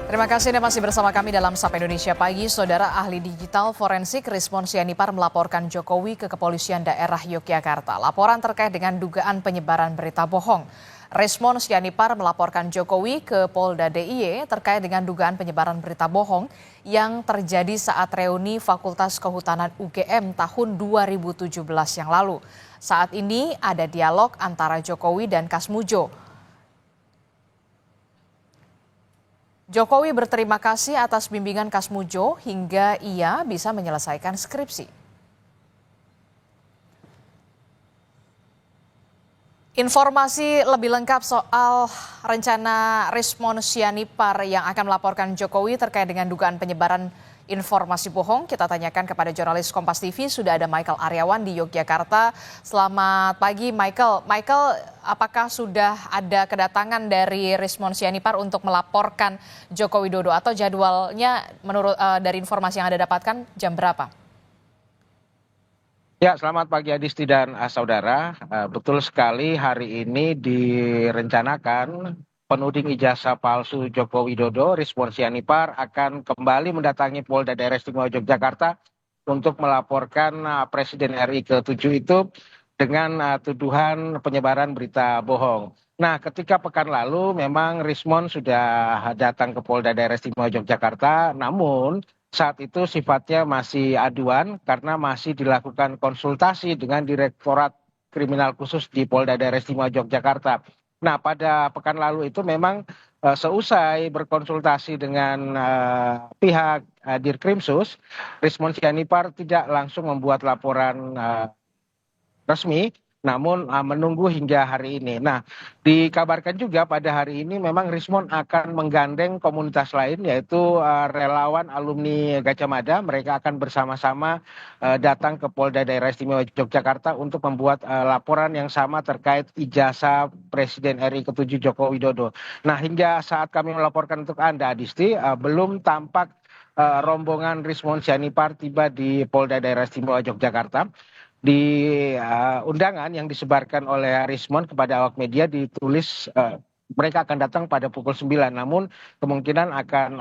Terima kasih Anda masih bersama kami dalam Sapa Indonesia Pagi. Saudara ahli digital forensik Rismon Sianipar melaporkan Jokowi ke Kepolisian Daerah Yogyakarta. Laporan terkait dengan dugaan penyebaran berita bohong. Rismon Sianipar melaporkan Jokowi ke Polda DIY terkait dengan dugaan penyebaran berita bohong yang terjadi saat reuni Fakultas Kehutanan UGM tahun 2017 yang lalu. Saat ini ada dialog antara Jokowi dan Kasmujo. Jokowi berterima kasih atas bimbingan Kasmujo hingga ia bisa menyelesaikan skripsi. Informasi lebih lengkap soal rencana Rismon Sianipar yang akan melaporkan Jokowi terkait dengan dugaan penyebaran informasi bohong, kita tanyakan kepada jurnalis Kompas TV. Sudah ada Michael Aryawan di Yogyakarta. Selamat pagi Michael. Michael, apakah sudah ada kedatangan dari Rismon Sianipar untuk melaporkan Joko Widodo atau jadwalnya menurut dari informasi yang Anda dapatkan jam berapa? Ya, selamat pagi Adisti dan saudara. Betul sekali hari ini direncanakan penuding ijazah palsu Joko Widodo, Rismon Sianipar akan kembali mendatangi Polda Daerah Istimewa Yogyakarta untuk melaporkan Presiden RI ke-7 itu dengan tuduhan penyebaran berita bohong. Nah, ketika pekan lalu memang Rismon sudah datang ke Polda Daerah Istimewa Yogyakarta, namun saat itu sifatnya masih aduan karena masih dilakukan konsultasi dengan Direktorat Kriminal Khusus di Polda Daerah Istimewa Yogyakarta. Nah, pada pekan lalu itu memang seusai berkonsultasi dengan pihak Dirkrimsus, Rismon Sianipar tidak langsung membuat laporan resmi, namun menunggu hingga hari ini. Nah, dikabarkan juga pada hari ini memang Rismon akan menggandeng komunitas lain, yaitu relawan alumni Gajah Mada. Mereka akan bersama-sama datang ke Polda Daerah Istimewa Yogyakarta untuk membuat laporan yang sama terkait ijazah Presiden RI ke-7 Joko Widodo. Nah, hingga saat kami melaporkan untuk Anda, Adisti, belum tampak rombongan Rismon Sianipar tiba di Polda Daerah Istimewa Yogyakarta. Di undangan yang disebarkan oleh Rismon kepada awak media ditulis mereka akan datang pada pukul 9, namun kemungkinan akan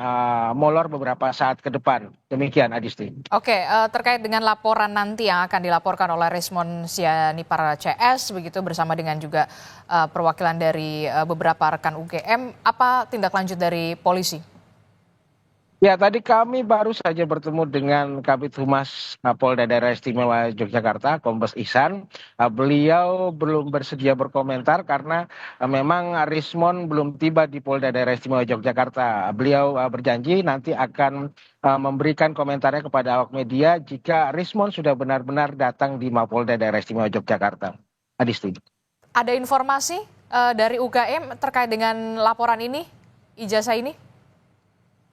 molor beberapa saat ke depan. Demikian, Adisti. Oke, terkait dengan laporan nanti yang akan dilaporkan oleh Rismon Sianipar CS, begitu bersama dengan juga perwakilan dari beberapa rekan UGM, apa tindak lanjut dari polisi? Ya, tadi kami baru saja bertemu dengan Kabid Humas Polda Daerah Istimewa Yogyakarta, Kombes Ihsan. Beliau belum bersedia berkomentar karena memang Rismon belum tiba di Polda Daerah Istimewa Yogyakarta. Beliau berjanji nanti akan memberikan komentarnya kepada awak media jika Rismon sudah benar-benar datang di Mapolda Daerah Istimewa Yogyakarta. Adisti. Ada informasi dari UGM terkait dengan laporan ini, ijazah ini?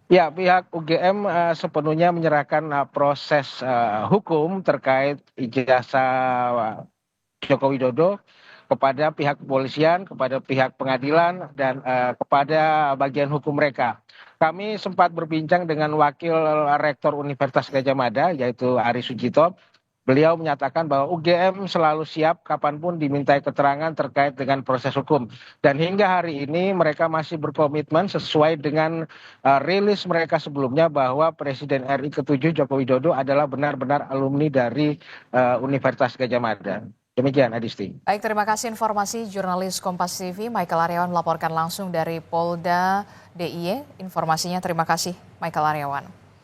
Ya, pihak UGM sepenuhnya menyerahkan proses hukum terkait ijazah Joko Widodo kepada pihak kepolisian, kepada pihak pengadilan, dan kepada bagian hukum mereka. Kami sempat berbincang dengan Wakil Rektor Universitas Gajah Mada, yaitu Ari Sujito. Beliau menyatakan bahwa UGM selalu siap kapanpun dimintai keterangan terkait dengan proses hukum. Dan hingga hari ini mereka masih berkomitmen sesuai dengan rilis mereka sebelumnya bahwa Presiden RI ke-7 Joko Widodo adalah benar-benar alumni dari Universitas Gajah Mada. Demikian, Adisti. Baik, terima kasih informasi jurnalis Kompas TV Michael Aryawan melaporkan langsung dari Polda DIY. Informasinya terima kasih Michael Aryawan.